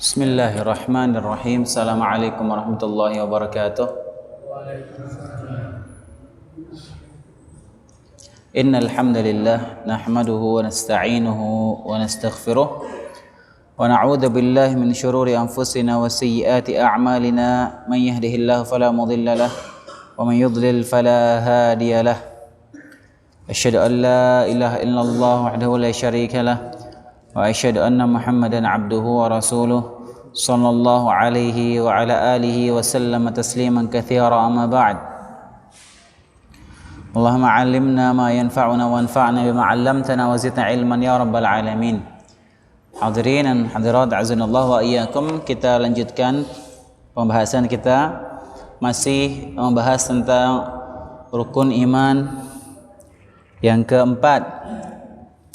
Bismillahirrahmanirrahim. Assalamualaikum warahmatullahi wabarakatuh. Innal hamdalillah nahmaduhu wa nasta'inuhu wa nastaghfiruh wa na'udzu billahi min shururi anfusina wa sayyiati a'malina. Man yahdihillahu fala mudilla lahu wa man yudlil fala hadiya lahu. Asyhadu an la ilaha illallah wahdahu la syarika lahu wa asyhadu anna Muhammadan abduhu wa rasuluh sallallahu alaihi wa ala alihi wa sallama tasliman katsira amma ba'd. Allahumma 'allimna ma yanfa'una wanfa'na bima 'allamtana wa zidna ilman ya rabbal alamin. Hadirin dan hadirat azanallahu wa iyyakum, kita lanjutkan pembahasan kita, masih membahas tentang rukun iman yang keempat,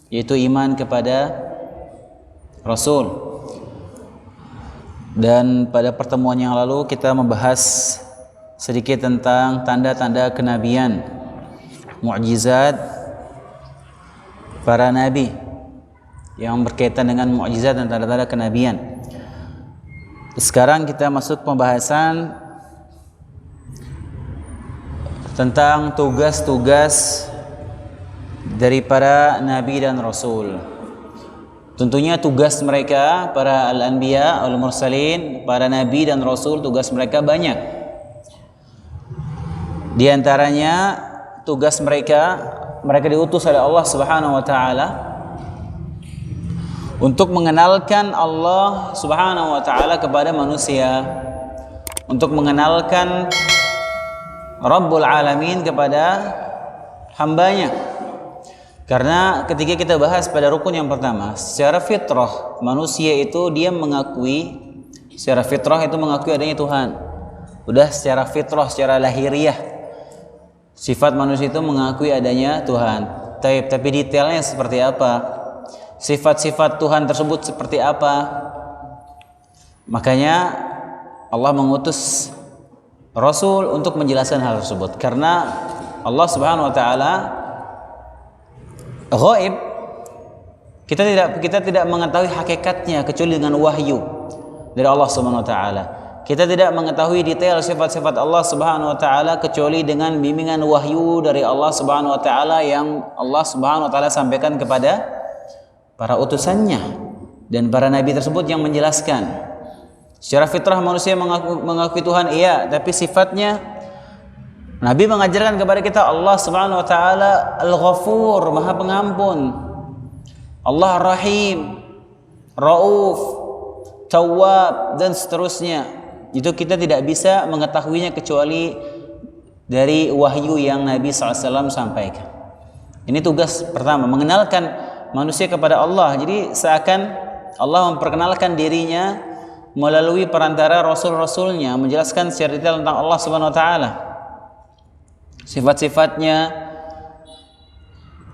yaitu iman kepada Rasul. Dan pada pertemuan yang lalu kita membahas sedikit tentang tanda-tanda kenabian, mukjizat para nabi yang berkaitan dengan mukjizat dan tanda-tanda kenabian. Sekarang kita masuk pembahasan tentang tugas-tugas dari para nabi dan rasul. Tentunya tugas mereka, para al-anbiya, al-mursalin, para nabi dan rasul, tugas mereka banyak. Di antaranya tugas mereka diutus oleh Allah Subhanahu wa taala untuk mengenalkan Allah Subhanahu wa taala kepada manusia, untuk mengenalkan Rabbul Alamin kepada hambanya. Karena ketika kita bahas pada rukun yang pertama, secara fitrah manusia itu dia mengakui, secara fitrah itu mengakui adanya Tuhan. Udah secara fitrah, secara lahiriah, sifat manusia itu mengakui adanya Tuhan. Tapi detailnya seperti apa? Sifat-sifat Tuhan tersebut seperti apa? Makanya Allah mengutus Rasul untuk menjelaskan hal tersebut. Karena Allah Subhanahu wa taala ghaib, kita tidak mengetahui hakikatnya kecuali dengan wahyu dari Allah Subhanahu wa taala. Kita tidak mengetahui detail sifat-sifat Allah Subhanahu wa taala kecuali dengan bimbingan wahyu dari Allah Subhanahu wa taala yang Allah Subhanahu wa taala sampaikan kepada para utusannya dan para nabi tersebut yang menjelaskan. Secara fitrah manusia mengakui Tuhan, iya, tapi sifatnya Nabi mengajarkan kepada kita Allah Subhanahu wa taala Al-Ghafur, Maha Pengampun. Allah Rahim, Rauf, Tawwab dan seterusnya. Itu kita tidak bisa mengetahuinya kecuali dari wahyu yang Nabi SAW sampaikan. Ini tugas pertama, mengenalkan manusia kepada Allah. Jadi seakan Allah memperkenalkan dirinya melalui perantara rasul-rasulnya, menjelaskan secara detail tentang Allah Subhanahu wa taala, sifat-sifatnya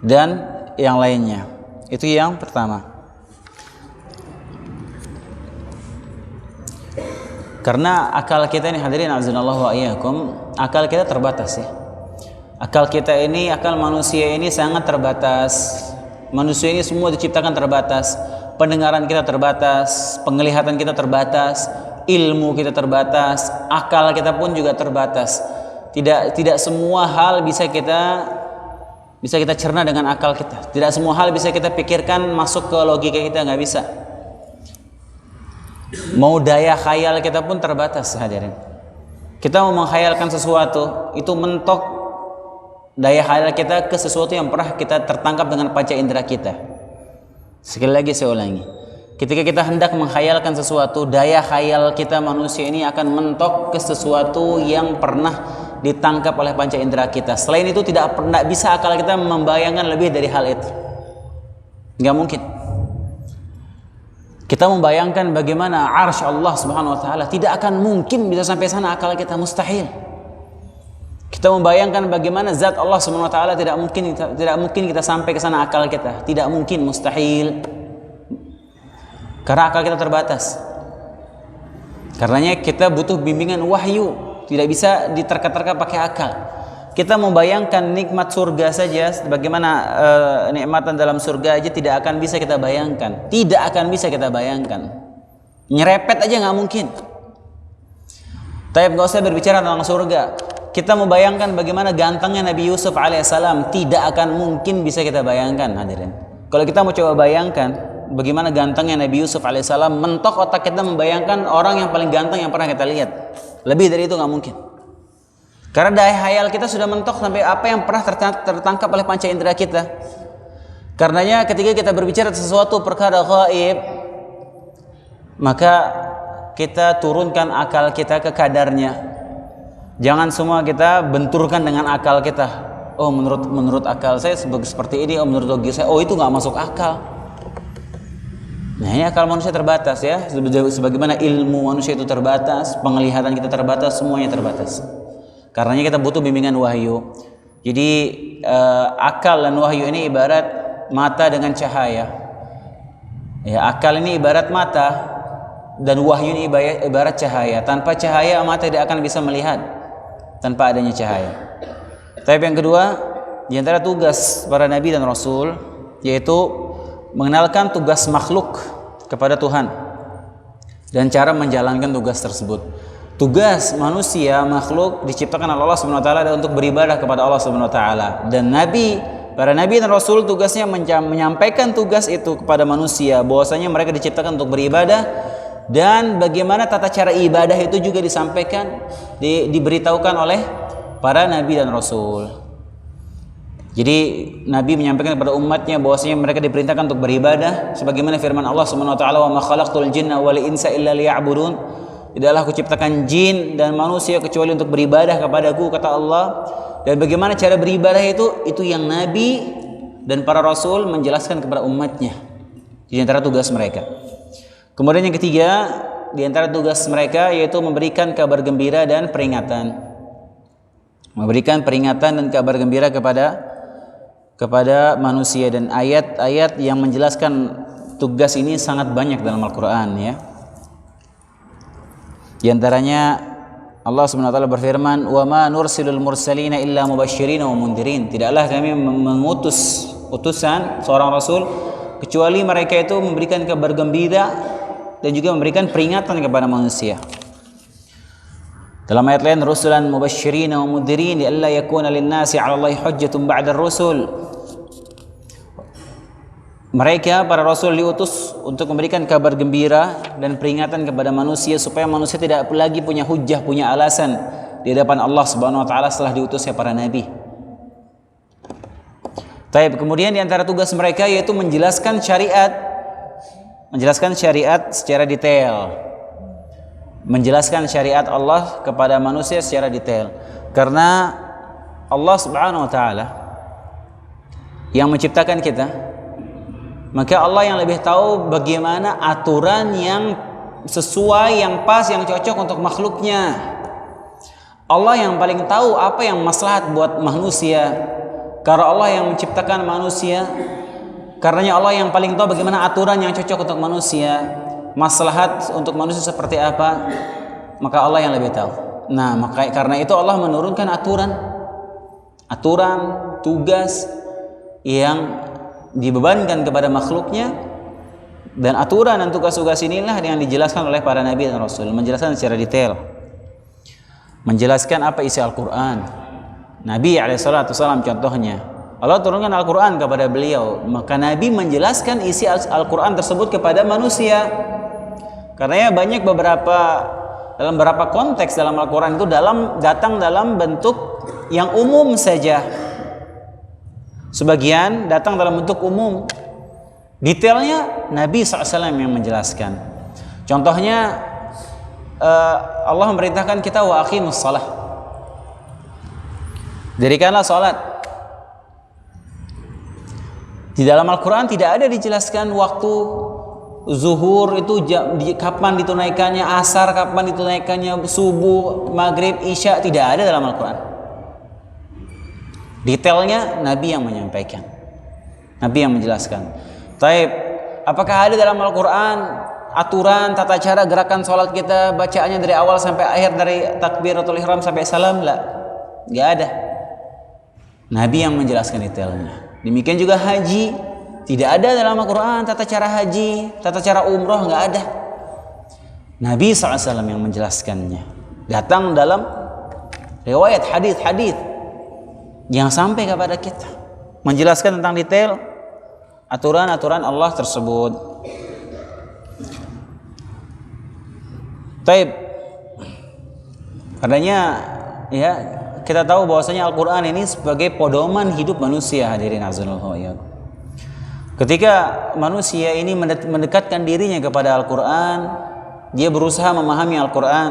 dan yang lainnya. Itu yang pertama. Karena akal kita ini, hadirin azanallahu wa iyyakum, akal kita terbatas ya. Akal kita ini, akal manusia ini sangat terbatas. Manusia ini semua diciptakan terbatas. Pendengaran kita terbatas, penglihatan kita terbatas, ilmu kita terbatas, akal kita pun juga terbatas. Tidak semua hal bisa kita cerna dengan akal kita. Tidak semua hal bisa kita pikirkan masuk ke logika kita, nggak bisa. Mau daya khayal kita pun terbatas, hadirin. Kita mau menghayalkan sesuatu, itu mentok daya khayal kita ke sesuatu yang pernah kita tertangkap dengan panca indera kita. Sekali lagi saya ulangi. Ketika kita hendak menghayalkan sesuatu, daya khayal kita manusia ini akan mentok ke sesuatu yang pernah ditangkap oleh panca indera kita. Selain itu tidak bisa akal kita membayangkan lebih dari hal itu. Nggak mungkin. Kita membayangkan bagaimana arsy Allah Subhanahu wa taala, tidak akan mungkin bisa sampai sana akal kita, mustahil. Kita membayangkan bagaimana zat Allah Subhanahu wa taala, tidak mungkin kita sampai ke sana akal kita, tidak mungkin, mustahil. Karena akal kita terbatas. Karenanya kita butuh bimbingan wahyu, tidak bisa diterka-terka pakai akal. Kita membayangkan nikmat surga saja, bagaimana nikmatan dalam surga aja tidak akan bisa kita bayangkan. Tidak akan bisa kita bayangkan. Nyerepet aja nggak mungkin. Tapi nggak usah berbicara tentang surga. Kita membayangkan bagaimana gantengnya Nabi Yusuf alaihissalam, tidak akan mungkin bisa kita bayangkan, hadirin. Kalau kita mau coba bayangkan bagaimana gantengnya Nabi Yusuf alaihissalam, mentok otak kita membayangkan orang yang paling ganteng yang pernah kita lihat. Lebih dari itu nggak mungkin. Karena daya hayal kita sudah mentok sampai apa yang pernah tertangkap oleh panca indera kita. Karenanya ketika kita berbicara sesuatu perkara gaib, maka kita turunkan akal kita ke kadarnya. Jangan semua kita benturkan dengan akal kita. Oh, menurut akal saya seperti ini. Oh, menurut logika saya, oh itu nggak masuk akal. Nah, ini akal manusia terbatas ya. Sebagaimana ilmu manusia itu terbatas, penglihatan kita terbatas, semuanya terbatas. Karenanya kita butuh bimbingan wahyu. Jadi akal dan wahyu ini ibarat mata dengan cahaya. Ya, akal ini ibarat mata dan wahyu ini ibarat cahaya. Tanpa cahaya mata tidak akan bisa melihat tanpa adanya cahaya. Tapi yang kedua, di antara tugas para nabi dan rasul yaitu mengenalkan tugas makhluk kepada Tuhan dan cara menjalankan tugas tersebut. Tugas manusia makhluk diciptakan oleh Allah Subhanahu wa taala untuk beribadah kepada Allah Subhanahu wa taala, dan para nabi dan rasul tugasnya menyampaikan tugas itu kepada manusia bahwasanya mereka diciptakan untuk beribadah, dan bagaimana tata cara ibadah itu juga disampaikan, diberitahukan oleh para nabi dan rasul. Jadi nabi menyampaikan kepada umatnya bahwasanya mereka diperintahkan untuk beribadah sebagaimana firman Allah Subhanahu wa taala, "Wa ma khalaqtul jinna wal insa illa liya'budun." Tidaklah aku ciptakan jin dan manusia kecuali untuk beribadah kepadaku, kata Allah. Dan bagaimana cara beribadah itu yang nabi dan para rasul menjelaskan kepada umatnya. Di antara tugas mereka. Kemudian yang ketiga, di antara tugas mereka yaitu memberikan kabar gembira dan peringatan. Memberikan peringatan dan kabar gembira kepada manusia, dan ayat-ayat yang menjelaskan tugas ini sangat banyak dalam Al-Qur'an ya. Di antaranya Allah Subhanahu wa taala berfirman, "Wa ma nursilul mursalina illa mubasysyirin wa mundzirin." Tidaklah kami mengutus utusan seorang rasul kecuali mereka itu memberikan kabar gembira dan juga memberikan peringatan kepada manusia. Dalam ayat lain, "Rusulan mubasysyirin wa mundzirin li'alla yakuna lin-nasi 'ala Allahi hujjatun ba'da ar-rusul." Mereka para rasul diutus untuk memberikan kabar gembira dan peringatan kepada manusia supaya manusia tidak lagi punya hujjah, punya alasan di hadapan Allah Subhanahu wa taala setelah diutusnya para nabi. Baik, kemudian di antara tugas mereka yaitu menjelaskan syariat secara detail. Menjelaskan syariat Allah kepada manusia secara detail. Karena Allah Subhanahu wa taala yang menciptakan kita, maka Allah yang lebih tahu bagaimana aturan yang sesuai, yang pas, yang cocok untuk makhluknya. Allah yang paling tahu apa yang maslahat buat manusia. Karena Allah yang menciptakan manusia, karenanya Allah yang paling tahu bagaimana aturan yang cocok untuk manusia, maslahat untuk manusia seperti apa, maka Allah yang lebih tahu. Nah, karena itu Allah menurunkan aturan, tugas yang dibebankan kepada makhluknya, dan aturan dan tugas-tugas inilah yang dijelaskan oleh para nabi dan rasul, menjelaskan secara detail, menjelaskan apa isi Al-Quran. Nabi alaihissalam contohnya, Allah turunkan Al-Quran kepada beliau, maka Nabi menjelaskan isi Al-Quran tersebut kepada manusia. Karena banyak dalam beberapa konteks dalam Al-Quran itu datang dalam bentuk yang umum saja. Sebagian datang dalam bentuk umum. Detailnya Nabi SAW yang menjelaskan. Contohnya Allah memerintahkan kita wa aqimus shalah. Dirikanlah salat. Di dalam Al-Quran tidak ada dijelaskan waktu zuhur itu kapan ditunaikannya, asar kapan ditunaikannya, subuh, maghrib, isya, tidak ada dalam Al-Quran. Detailnya Nabi yang menyampaikan, Nabi yang menjelaskan. Taib, apakah ada dalam Al-Quran aturan tata cara gerakan sholat kita, bacaannya dari awal sampai akhir, dari takbiratul ihram sampai salam? Nggak ada. Nabi yang menjelaskan detailnya. Demikian juga haji, tidak ada dalam Al-Quran tata cara haji, tata cara umroh, nggak ada. Nabi SAW yang menjelaskannya. Datang dalam riwayat hadis-hadis yang sampai kepada kita, menjelaskan tentang detail aturan-aturan Allah tersebut. Taib. Karenanya ya, kita tahu bahwasanya Al-Qur'an ini sebagai pedoman hidup manusia, hadirin azanallahu iyyakum. Ketika manusia ini mendekatkan dirinya kepada Al-Qur'an, dia berusaha memahami Al-Qur'an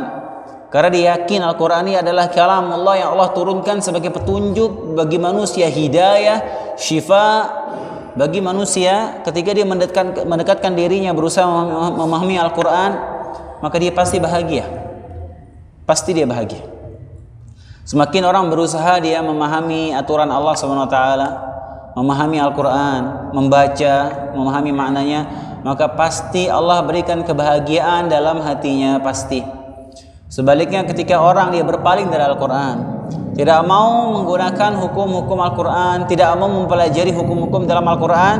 karena dia yakin Al-Qur'an ini adalah kalam Allah yang Allah turunkan sebagai petunjuk bagi manusia, hidayah, syifa bagi manusia. Ketika dia mendekatkan dirinya berusaha memahami Al-Qur'an, maka dia pasti bahagia. Pasti dia bahagia. Semakin orang berusaha dia memahami aturan Allah SWT, memahami Al-Quran, membaca, memahami maknanya, maka pasti Allah berikan kebahagiaan dalam hatinya, pasti. Sebaliknya ketika orang dia berpaling dari Al-Quran, tidak mau menggunakan hukum-hukum Al-Quran, tidak mau mempelajari hukum-hukum dalam Al-Quran,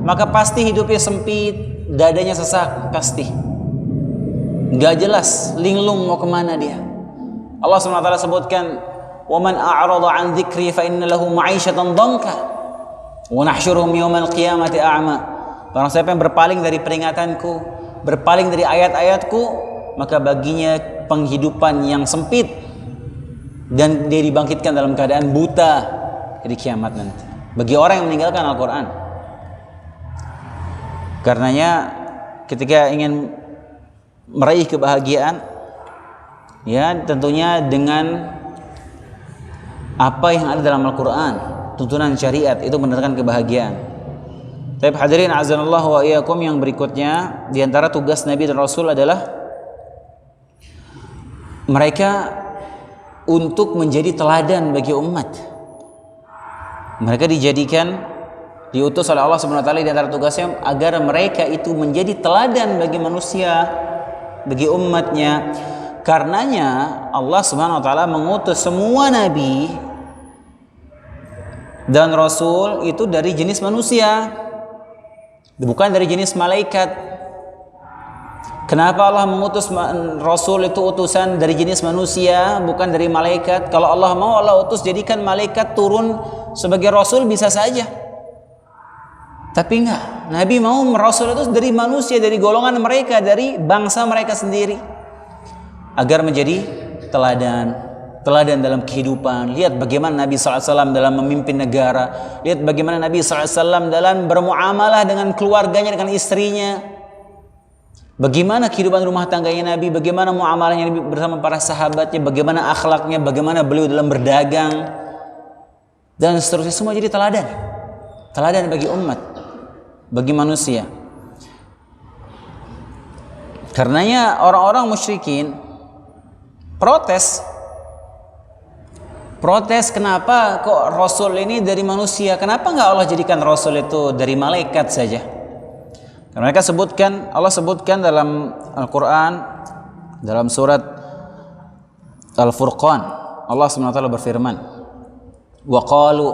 maka pasti hidupnya sempit, dadanya sesak, pasti. Gak jelas, linglung mau kemana dia. Allah SWT sebutkan, وَمَنْ أَعْرَضَ عَنْ ذِكْرِي فَإِنَّ لَهُ مَعِيشَةً ضَنْكًا وَنَحْشُرُهُمْ يَوْمَ الْقِيَامَةِ أَعْمَى. Barang siapa yang berpaling dari peringatanku, berpaling dari ayat-ayatku, maka baginya penghidupan yang sempit dan dia dibangkitkan dalam keadaan buta di kiamat nanti. Bagi orang yang meninggalkan Al-Quran. Karenanya ketika ingin meraih kebahagiaan, ya tentunya dengan apa yang ada dalam Al-Quran, tuntunan syariat, itu mendatangkan kebahagiaan. Tapi hadirin azanallah wa iyyakum, yang berikutnya di antara tugas Nabi dan Rasul adalah mereka untuk menjadi teladan bagi umat. Mereka diutus oleh Allah Subhanahu wa taala di antara tugasnya agar mereka itu menjadi teladan bagi manusia, bagi umatnya. Karenanya Allah Subhanahu wa taala mengutus semua nabi dan rasul itu dari jenis manusia, bukan dari jenis malaikat. Kenapa Allah mengutus rasul itu utusan dari jenis manusia, bukan dari malaikat? Kalau Allah mau, Allah utus jadikan malaikat turun sebagai rasul bisa saja. Tapi enggak, Nabi mau rasul itu dari manusia, dari golongan mereka, dari bangsa mereka sendiri, agar menjadi teladan dalam kehidupan. Lihat bagaimana Nabi SAW dalam memimpin negara, lihat bagaimana Nabi SAW dalam bermuamalah dengan keluarganya, dengan istrinya, bagaimana kehidupan rumah tangganya Nabi, bagaimana muamalahnya Nabi bersama para sahabatnya, bagaimana akhlaknya, bagaimana beliau dalam berdagang, dan seterusnya. Semua jadi teladan bagi umat, bagi manusia. Karenanya orang-orang musyrikin protes, kenapa kok Rasul ini dari manusia? Kenapa nggak Allah jadikan Rasul itu dari malaikat saja? Karena mereka sebutkan, Allah sebutkan dalam Al-Quran, dalam surat Al-Furqan, Allah SWT berfirman, وَقَالُوا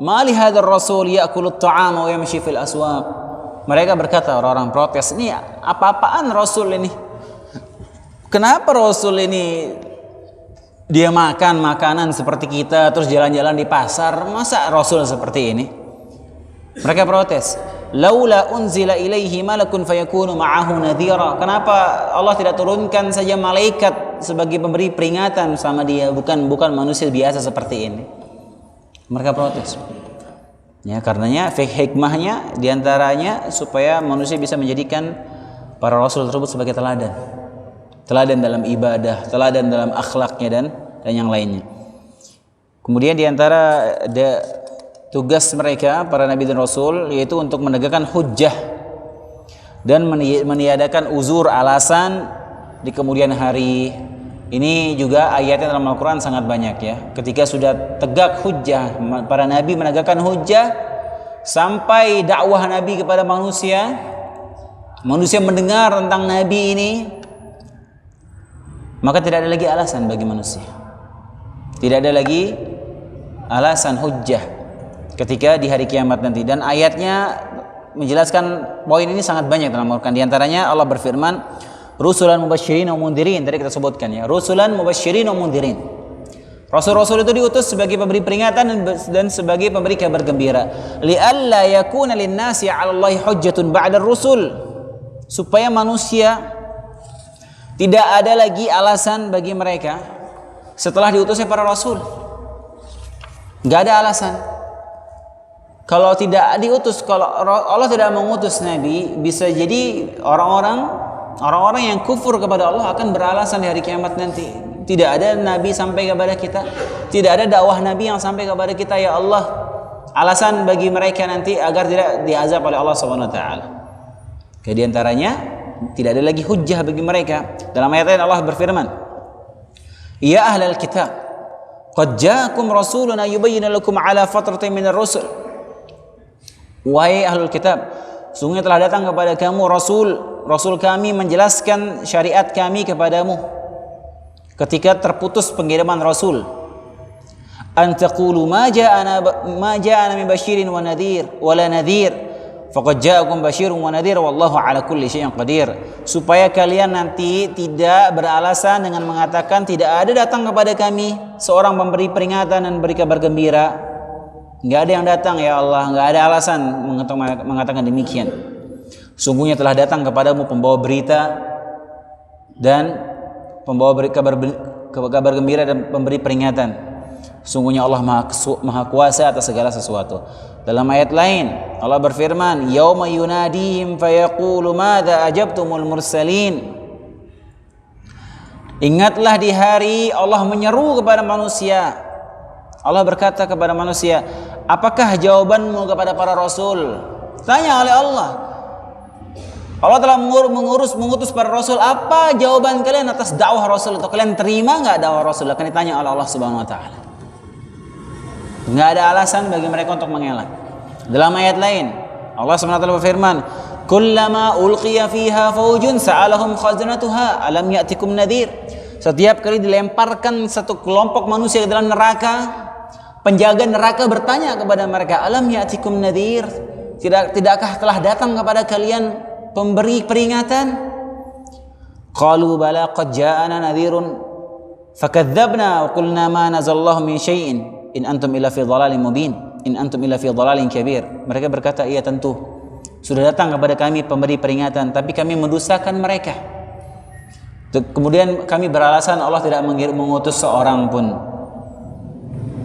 مَا لِهَذَا الرَّسُولِ يَأْكُلُ الطَّعَامَ وَيَمْشِي فِي الْأَسْوَاقِ. Mereka berkata, orang-orang protes, ini apa-apaan Rasul ini? Kenapa Rasul ini dia makan makanan seperti kita, terus jalan-jalan di pasar? Masa Rasul seperti ini? Mereka protes, laula unzila ilaihi malakun fayakunu ma'ahu nadhira. Kenapa Allah tidak turunkan saja malaikat sebagai pemberi peringatan sama dia, bukan manusia biasa seperti ini? Mereka protes. Ya, karenanya hikmahnya diantaranya supaya manusia bisa menjadikan para rasul tersebut sebagai teladan dalam ibadah, teladan dalam akhlaknya dan yang lainnya. Kemudian diantara tugas mereka para nabi dan rasul yaitu untuk menegakkan hujjah dan meniadakan uzur, alasan di kemudian hari. Ini juga ayatnya dalam Al-Quran sangat banyak ya. Ketika sudah tegak hujjah, para nabi menegakkan hujjah sampai dakwah nabi kepada manusia mendengar tentang nabi ini, maka tidak ada lagi alasan bagi manusia. Tidak ada lagi alasan hujjah ketika di hari kiamat nanti. Dan ayatnya menjelaskan poin ini sangat banyak dalam Al-Quran. Di antaranya Allah berfirman, Rusulan mubasysyirin wa mundhirin, tadi kita sebutkan ya. Rusulan mubasysyirin wa mundhirin. Rasul-rasul itu diutus sebagai pemberi peringatan dan sebagai pemberi kabar gembira. Li'alla yakuna lin-nasi 'ala Allahi hujjatun ba'da ar-rusul. Supaya manusia tidak ada lagi alasan bagi mereka setelah diutusnya para rasul. Enggak ada alasan. Kalau tidak diutus, kalau Allah tidak mengutus nabi, bisa jadi orang-orang yang kufur kepada Allah akan beralasan di hari kiamat nanti. Tidak ada nabi sampai kepada kita, tidak ada dakwah nabi yang sampai kepada kita, ya Allah. Alasan bagi mereka nanti agar tidak diazab oleh Allah Subhanahu wa taala. Di antaranya tidak ada lagi hujjah bagi mereka. Dalam ayat lain Allah berfirman, "Ya ahlal kitab, qad ja'akum rasuluna yubayyinu lakum 'ala fatratin minar rusul." Wahai ahlul kitab, sungguh telah datang kepada kamu rasul kami menjelaskan syariat kami kepadamu ketika terputus pengiriman rasul. An taqulu ma ja'ana min basyirin wa nadhir wala nadhir faqad ja'akum basyirun wa nadhir wallahu ala kulli syai'in qadir. Supaya kalian nanti tidak beralasan dengan mengatakan tidak ada datang kepada kami seorang pemberi peringatan dan beri kabar gembira. Enggak ada yang datang ya Allah, enggak ada alasan mengatakan demikian. Sungguhnya telah datang kepadamu pembawa berita dan pembawa kabar gembira dan pemberi peringatan. Sungguhnya Allah maha kuasa atas segala sesuatu. Dalam ayat lain Allah berfirman, yauma yunadihim fayaqulu madza ajabtumul mursalin. Ingatlah di hari Allah menyeru kepada manusia. Allah berkata kepada manusia, apakah jawabanmu kepada para rasul? Tanya oleh Allah. Allah telah mengutus para rasul. Apa jawaban kalian atas dakwah rasul itu? Kalian terima nggak dakwah rasul? Akan ditanya oleh Allah Subhanahu Wa Taala. Nggak ada alasan bagi mereka untuk mengelak. Dalam ayat lain Allah Subhanahu Wa Taala berfirman, "Kullama ulqiya fiha faujun sa'alahum khazanatuha alam ya'tikum nadhir." Setiap kali dilemparkan satu kelompok manusia ke dalam neraka, penjaga neraka bertanya kepada mereka, "Alam ya'tikum nadhir?" Tidakkah telah datang kepada kalian pemberi peringatan? Qalu bala qad ja'ana nadhirun fakadzdzabna wa qulna ma nazallahu min syai'in in antum illa fi dhalalin mubin in antum illa fi dhalalin kabir. Mereka berkata, iya tentu sudah datang kepada kami pemberi peringatan, tapi kami mendustakan mereka. Kemudian kami beralasan Allah tidak mengutus seorang pun.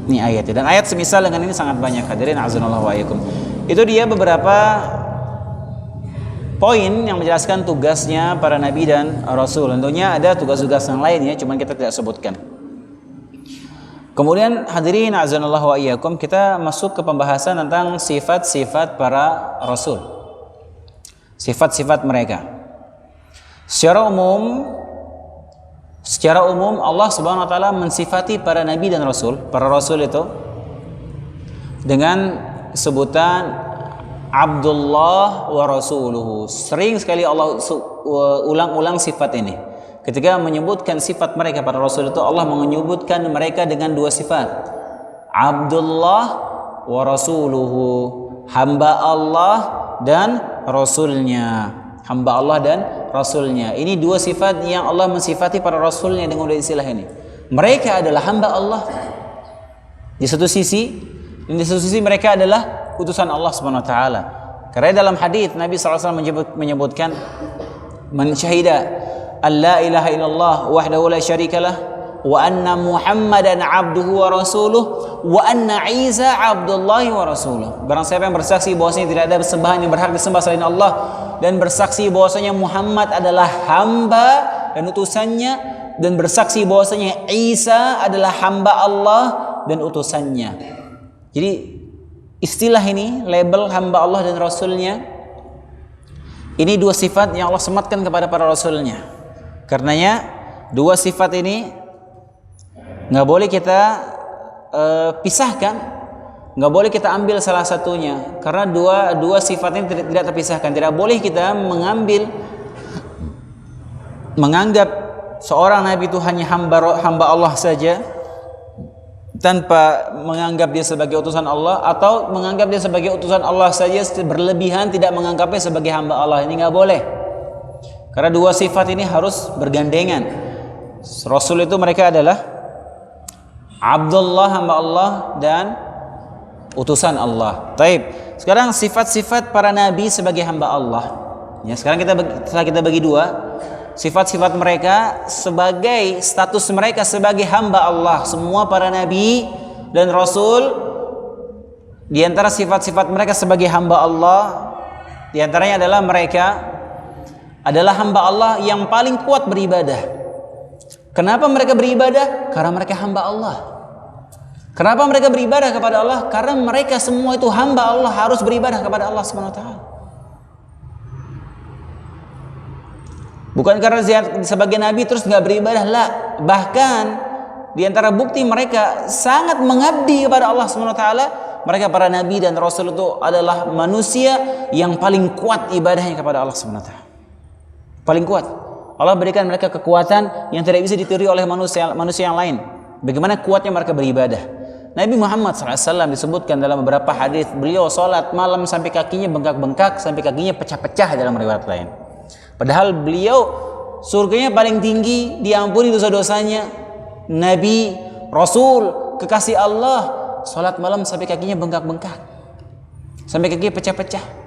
Ini ayat, dan ayat semisal dengan ini sangat banyak. Hadirin azanallahu wa iyyakum. Itu dia beberapa poin yang menjelaskan tugasnya para nabi dan rasul. Tentunya ada tugas-tugas yang lainnya, cuman kita tidak sebutkan. Kemudian hadirin azanallahu wa iyyakum, kita masuk ke pembahasan tentang sifat-sifat para rasul. Sifat-sifat mereka. Secara umum Allah Subhanahu wa taala mensifati para nabi dan rasul, para rasul itu dengan sebutan Abdullah wa rasuluhu. Sering sekali Allah ulang-ulang sifat ini. Ketika menyebutkan sifat mereka para rasul itu, Allah menyebutkan mereka dengan dua sifat. Abdullah wa rasuluhu, hamba Allah dan rasulnya. Hamba Allah dan rasulnya. Ini dua sifat yang Allah mensifati para rasulnya dengan istilah ini. Mereka adalah hamba Allah di satu sisi, dan di satu sisi mereka adalah utusan Allah Subhanahu wa taala. Karena dalam hadis Nabi SAW menyebutkan, man syahida alla ilaha illallah wahdahu la syarikalah wa anna Muhammadan abduhu wa rasuluh wa anna Isa abdullahi wa rasuluh. Barang siapa yang bersaksi bahwasanya tidak ada sembahan yang berhak disembah selain Allah, dan bersaksi bahwasanya Muhammad adalah hamba dan utusannya, dan bersaksi bahwasanya Isa adalah hamba Allah dan utusannya. Jadi istilah ini, label hamba Allah dan rasulnya, ini dua sifat yang Allah sematkan kepada para rasulnya. Karenanya dua sifat ini nggak boleh kita pisahkan, nggak boleh kita ambil salah satunya, karena dua sifat ini tidak terpisahkan. Tidak boleh kita menganggap seorang nabi itu hanya hamba Allah saja tanpa menganggap dia sebagai utusan Allah, atau menganggap dia sebagai utusan Allah saja berlebihan, tidak menganggapnya sebagai hamba Allah. Ini nggak boleh. Karena dua sifat ini harus bergandengan. Rasul itu mereka adalah Abdullah, hamba Allah, dan utusan Allah. Taib. Sekarang sifat-sifat para nabi sebagai hamba Allah. Ya, sekarang setelah kita bagi dua, sifat-sifat mereka sebagai status mereka sebagai hamba Allah. Semua para nabi dan rasul, di antara sifat-sifat mereka sebagai hamba Allah, di antaranya adalah mereka adalah hamba Allah yang paling kuat beribadah. Kenapa mereka beribadah? Karena mereka hamba Allah. Kenapa mereka beribadah kepada Allah? Karena mereka semua itu hamba Allah, harus beribadah kepada Allah Subhanahu wa taala. Bukan karena sebagai nabi terus nggak beribadah, lah. Bahkan di antara bukti mereka sangat mengabdi kepada Allah Subhanahu wa taala, mereka para nabi dan rasul itu adalah manusia yang paling kuat ibadahnya kepada Allah Subhanahu wa taala. Paling kuat. Allah berikan mereka kekuatan yang tidak bisa ditiru oleh manusia yang lain. Bagaimana kuatnya mereka beribadah. Nabi Muhammad SAW disebutkan dalam beberapa hadis, beliau sholat malam sampai kakinya bengkak-bengkak, sampai kakinya pecah-pecah dalam riwayat lain. Padahal beliau surganya paling tinggi, diampuni dosa-dosanya. Nabi, Rasul, kekasih Allah, sholat malam sampai kakinya bengkak-bengkak, sampai kakinya pecah-pecah.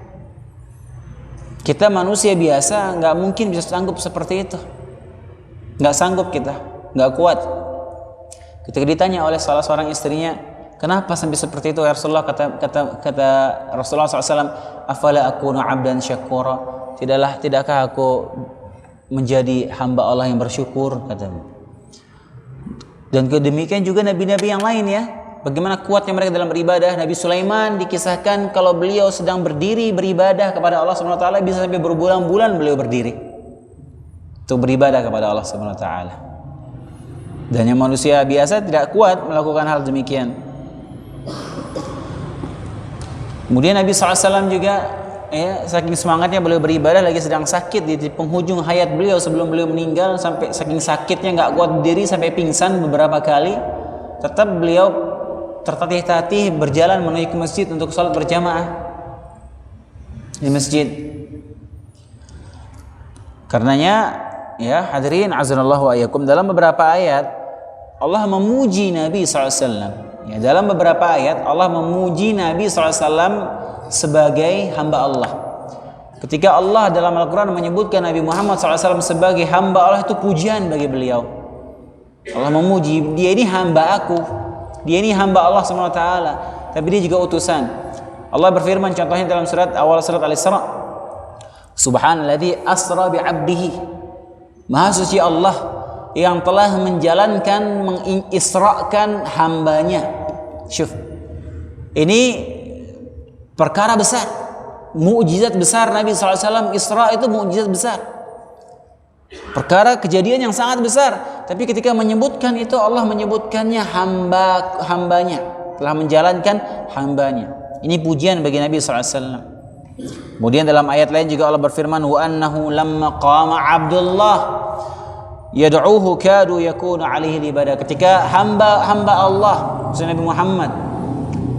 Kita manusia biasa nggak mungkin bisa sanggup seperti itu. Nggak sanggup kita, nggak kuat. Ketika ditanya oleh salah seorang istrinya, kenapa sampai seperti itu ya Rasulullah, kata Rasulullah SAW, afala akunu abdan syakura, tidakkah aku menjadi hamba Allah yang bersyukur, katanya. Dan demikian juga nabi-nabi yang lain ya. Bagaimana kuatnya mereka dalam beribadah. Nabi Sulaiman dikisahkan kalau beliau sedang berdiri beribadah kepada Allah Subhanahu wa taala, bisa sampai berbulan-bulan beliau berdiri untuk beribadah kepada Allah Subhanahu wa taala. Dan yang manusia biasa tidak kuat melakukan hal demikian. Kemudian Nabi SAW juga ya, saking semangatnya beliau beribadah, lagi sedang sakit di penghujung hayat beliau sebelum beliau meninggal, sampai saking sakitnya nggak kuat berdiri sampai pingsan beberapa kali, tetap beliau tertatih-tatih berjalan menuju ke masjid untuk salat berjamaah di masjid. Karenanya ya hadirin azanallahu wa iyyakum, dalam beberapa ayat Allah memuji Nabi SAW. Ya, dalam beberapa ayat Allah memuji Nabi SAW sebagai hamba Allah. Ketika Allah dalam Al-Quran menyebutkan Nabi Muhammad SAW sebagai hamba Allah, itu pujian bagi beliau. Allah memuji, dia ini hamba aku, dia ini hamba Allah SWT, tapi dia juga utusan. Allah berfirman contohnya dalam awal surat Al-Isra, Subhanalladzi asra bi'abdihi, Maha suci Allah yang telah menjalankan, mengisrakan hambanya. Syuf, ini perkara besar, mukjizat besar Nabi SAW. Isra itu mukjizat besar, perkara kejadian yang sangat besar. Tapi ketika menyebutkan itu, Allah menyebutkannya hambanya, telah menjalankan hambanya. Ini pujian bagi Nabi SAW. Kemudian dalam ayat lain juga Allah berfirman, wa annahu lamma qama Abdullah yad'uhu kadu yakunu alaihi ibadah. Ketika hamba Allah Nabi Muhammad,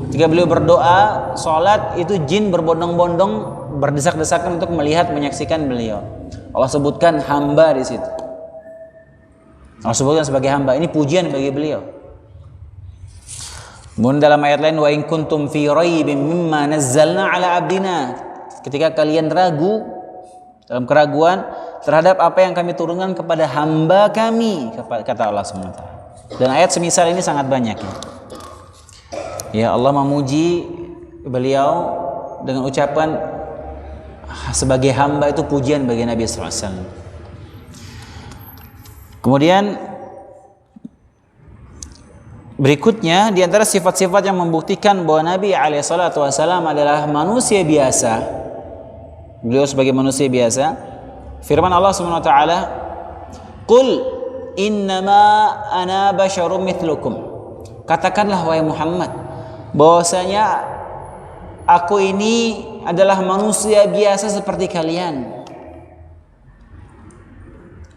ketika beliau berdoa salat, itu jin berbondong-bondong berdesak-desakan untuk melihat, menyaksikan beliau. Allah sebutkan hamba di situ. Allah sebutkan sebagai hamba. Ini pujian bagi beliau. Kemudian dalam ayat lain, wa in kuntum fi raibin mimma nazzalna ala abdina, ketika kalian ragu, dalam keraguan terhadap apa yang kami turunkan kepada hamba kami, kata Allah SWT. Dan ayat semisal ini sangat banyak ya. Ya, Allah memuji beliau dengan ucapan sebagai hamba, itu pujian bagi Nabi SAW. Kemudian berikutnya, di antara sifat-sifat yang membuktikan bahwa Nabi SAW adalah manusia biasa, beliau sebagai manusia biasa, firman Allah SWT, Qul innama ana basyarum mithlukum, katakanlah wahai Muhammad, bahwasanya aku ini adalah manusia biasa seperti kalian.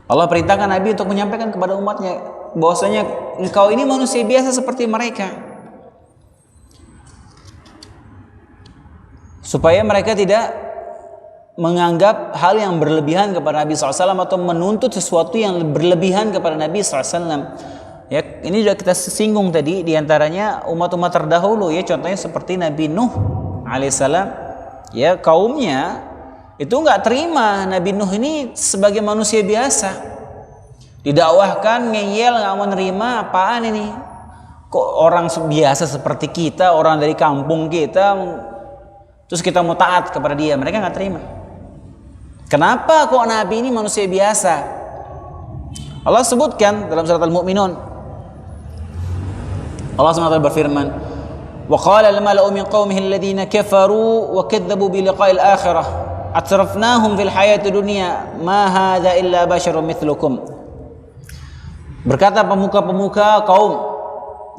Allah perintahkan Nabi untuk menyampaikan kepada umatnya bahwasanya engkau ini manusia biasa seperti mereka, supaya mereka tidak menganggap hal yang berlebihan kepada Nabi SAW atau menuntut sesuatu yang berlebihan kepada Nabi SAW. Ya, ini sudah kita singgung tadi, diantaranya umat-umat terdahulu, ya, contohnya seperti Nabi Nuh alaihissalam, ya, kaumnya itu nggak terima Nabi Nuh ini sebagai manusia biasa, didakwahkan ngeyel, nggak mau nerima, apaan ini, kok orang biasa seperti kita, orang dari kampung kita, terus kita mau taat kepada dia, mereka nggak terima. Kenapa kok Nabi ini manusia biasa? Allah sebutkan dalam surat Al-Mu'minun, Allah SWT berfirman, wa qala al-mala'u min qaumihi alladhina kafaru wa kadzabu bi liqa'il akhirah atrafnahum fil hayati dunya ma hadza illa basharun mithlukum. Berkata pemuka-pemuka kaum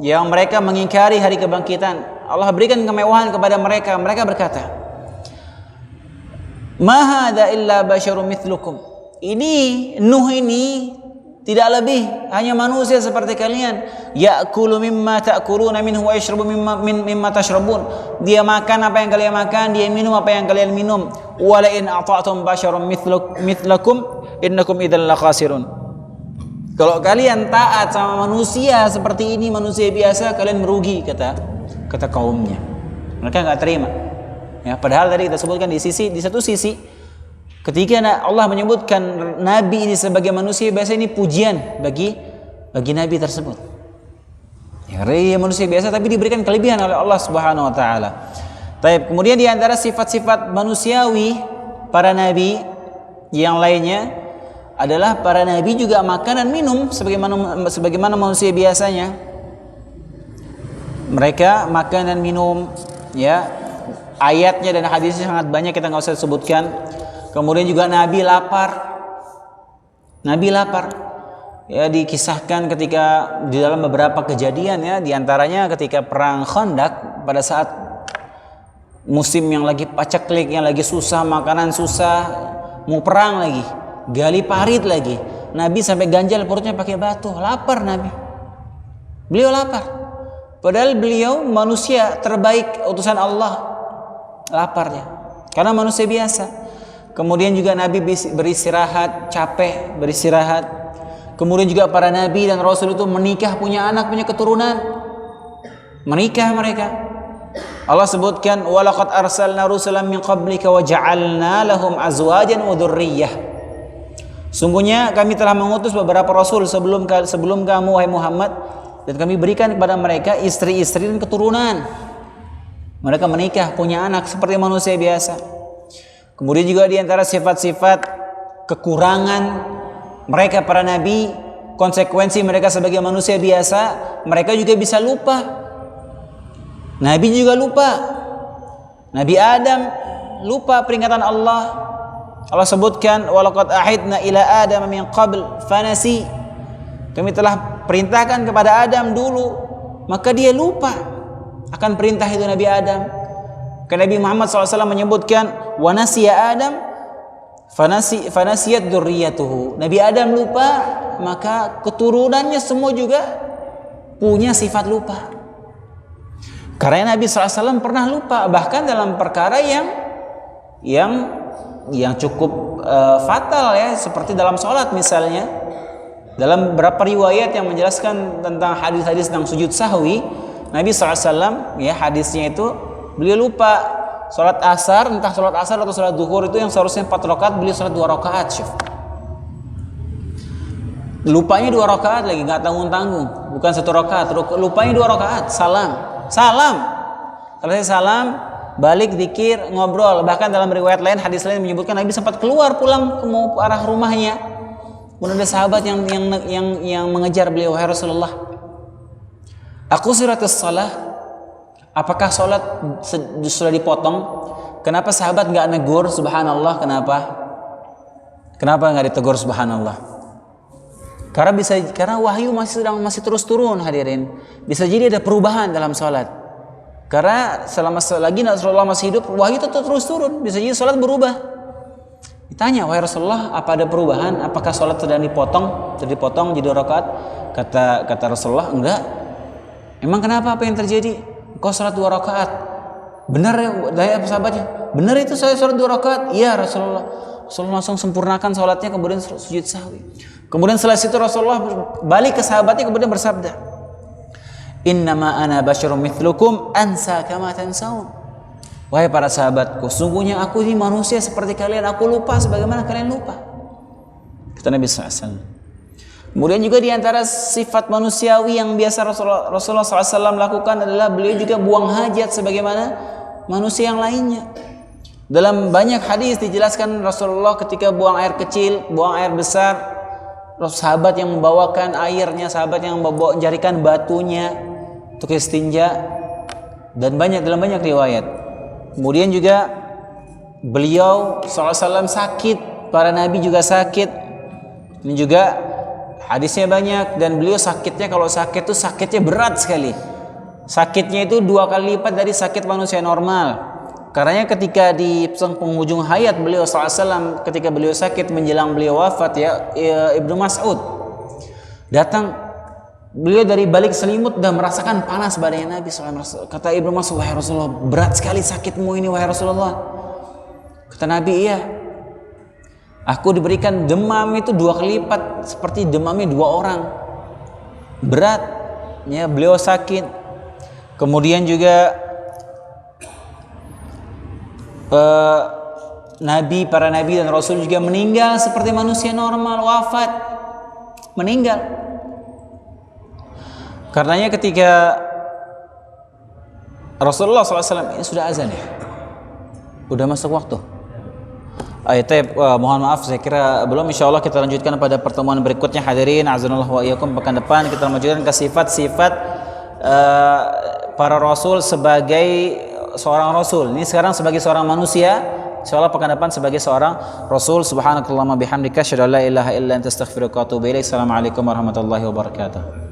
yang mereka mengingkari hari kebangkitan, Allah berikan kemewahan kepada mereka. Mereka berkata, ma hadza illa basharun mithlukum. Ini Nuh ini tidak lebih, hanya manusia seperti kalian. Ya'kulu mimma ta'kuluna minhu wa yashrabu mimma tashrabun. Dia makan apa yang kalian makan, dia minum apa yang kalian minum. Wa la in ata'tum basharan mithlakum innakum idzal lakhasirun. Kalau kalian taat sama manusia seperti ini, manusia biasa, kalian merugi, kata kaumnya. Mereka enggak terima. Ya, padahal tadi kita sebutkan di satu sisi ketika Allah menyebutkan Nabi ini sebagai manusia biasa, ini pujian bagi Nabi tersebut. Ya, dia manusia biasa tapi diberikan kelebihan oleh Allah Subhanahu Wa Taala. Baik, kemudian di antara sifat-sifat manusiawi para nabi yang lainnya adalah para nabi juga makan dan minum sebagaimana manusia biasanya. Mereka makan dan minum, ya. Ayatnya dan hadisnya sangat banyak, kita nggak usah sebutkan. Kemudian juga Nabi lapar. Ya, dikisahkan ketika di dalam beberapa kejadian, ya, diantaranya ketika perang Khandaq, pada saat musim yang lagi paceklik, yang lagi susah, makanan susah, mau perang lagi, gali parit lagi, Nabi sampai ganjal perutnya pakai batu, lapar Nabi. Beliau lapar. Padahal beliau manusia terbaik utusan Allah, laparnya karena manusia biasa. Kemudian juga Nabi beristirahat, capek beristirahat. Kemudian juga para Nabi dan Rasul itu menikah, punya anak, punya keturunan. Menikah mereka. Allah sebutkan, walaqad arsalna rusulan min qablika wa ja'alna lahum azwajan wa dzurriyyah. Sungguhnya kami telah mengutus beberapa rasul sebelum kamu, wahai Muhammad, dan kami berikan kepada mereka istri-istri dan keturunan. Mereka menikah, punya anak seperti manusia biasa. Kemudian juga di antara sifat-sifat kekurangan mereka para nabi, konsekuensi mereka sebagai manusia biasa, mereka juga bisa lupa. Nabi juga lupa. Nabi Adam lupa peringatan Allah. Allah sebutkan, walaqad ahidna ila Adam min qabl fanasi. Kami telah perintahkan kepada Adam dulu, maka dia lupa akan perintah itu Nabi Adam. Karena Nabi Muhammad SAW menyebutkan, wa nasiya Adam fanasiyat dzurriyyatuhu. Nabi Adam lupa, maka keturunannya semua juga punya sifat lupa. Karena Nabi SAW pernah lupa, bahkan dalam perkara yang cukup fatal, ya, seperti dalam sholat misalnya. Dalam beberapa riwayat yang menjelaskan tentang hadis-hadis tentang sujud sahwi, Nabi SAW, ya, hadisnya itu beliau lupa sholat asar, entah sholat asar atau sholat duhur itu yang seharusnya 4 rakaat, beliau sholat 2 rakaat. Lupanya 2 rakaat lagi, nggak tanggung-tanggung, bukan 1 rakaat, lupanya 2 rakaat. Salam, selesai salam, balik zikir, ngobrol. Bahkan dalam riwayat lain, hadis lain menyebutkan Nabi sempat keluar pulang mau ke arah rumahnya. Kemudian ada sahabat yang mengejar beliau, wahai Rasulullah, aku suratus salah. Apakah sholat sudah dipotong? Kenapa sahabat nggak negur subhanallah? Kenapa nggak ditegur subhanallah? Karena wahyu masih terus turun, hadirin. Bisa jadi ada perubahan dalam sholat. Karena selama lagi Rasulullah masih hidup, wahyu itu terus turun. Bisa jadi sholat berubah. Ditanya, wahai Rasulullah, apa ada perubahan? Apakah sholat sedang dipotong jadi 2 rakaat? Kata Rasulullah, enggak. Emang kenapa? Apa yang terjadi? Kau sholat 2 rakaat. Benar ya, dari sahabatnya. Benar itu saya sholat 2 rakaat. Iya Rasulullah. Rasulullah langsung sempurnakan sholatnya, kemudian sujud sahwi. Kemudian setelah itu Rasulullah balik ke sahabatnya, kemudian bersabda, Innama ana basyarum mithlukum ansa kama tansaun. Wahai para sahabatku, sungguhnya aku ini manusia seperti kalian, aku lupa sebagaimana kalian lupa. Kata Nabi SAW. Kemudian juga diantara sifat manusiawi yang biasa Rasulullah SAW lakukan adalah beliau juga buang hajat sebagaimana manusia yang lainnya. Dalam banyak hadis dijelaskan Rasulullah ketika buang air kecil, buang air besar, sahabat yang membawakan airnya, sahabat yang membawa jarikan batunya untuk istinja, dan dalam banyak riwayat. Kemudian juga beliau SAW sakit, para nabi juga sakit. Ini juga hadisnya banyak, dan beliau sakitnya, kalau sakit itu sakitnya berat sekali. Sakitnya itu 2 kali lipat dari sakit manusia normal. Karena ketika di penghujung hayat beliau SAW, ketika beliau sakit menjelang beliau wafat, Ibnu Mas'ud datang, beliau dari balik selimut dan merasakan panas badannya Nabi SAW. Kata Ibnu Mas'ud, wahai Rasulullah, berat sekali sakitmu ini wahai Rasulullah. Kata Nabi, iya, aku diberikan demam itu 2 kali lipat seperti demamnya 2 orang. Berat, ya, beliau sakit. Kemudian juga para nabi dan rasul juga meninggal seperti manusia normal, wafat, meninggal. Karenanya ketika Rasulullah SAW ini sudah azan ya, udah masuk waktu. Mohon maaf, saya kira belum. Insyaallah kita lanjutkan pada pertemuan berikutnya. Hadirin azanallahu wa iyyakum, pekan depan kita lanjutkan ke sifat-sifat para rasul sebagai seorang rasul. Ini sekarang sebagai seorang manusia, insyaallah pekan depan sebagai seorang rasul. Subhanakallahumma bihamdika asyhadu an la ilaha illa anta astaghfiruka wa atubu ilaik. Assalamualaikum warahmatullahi wabarakatuh.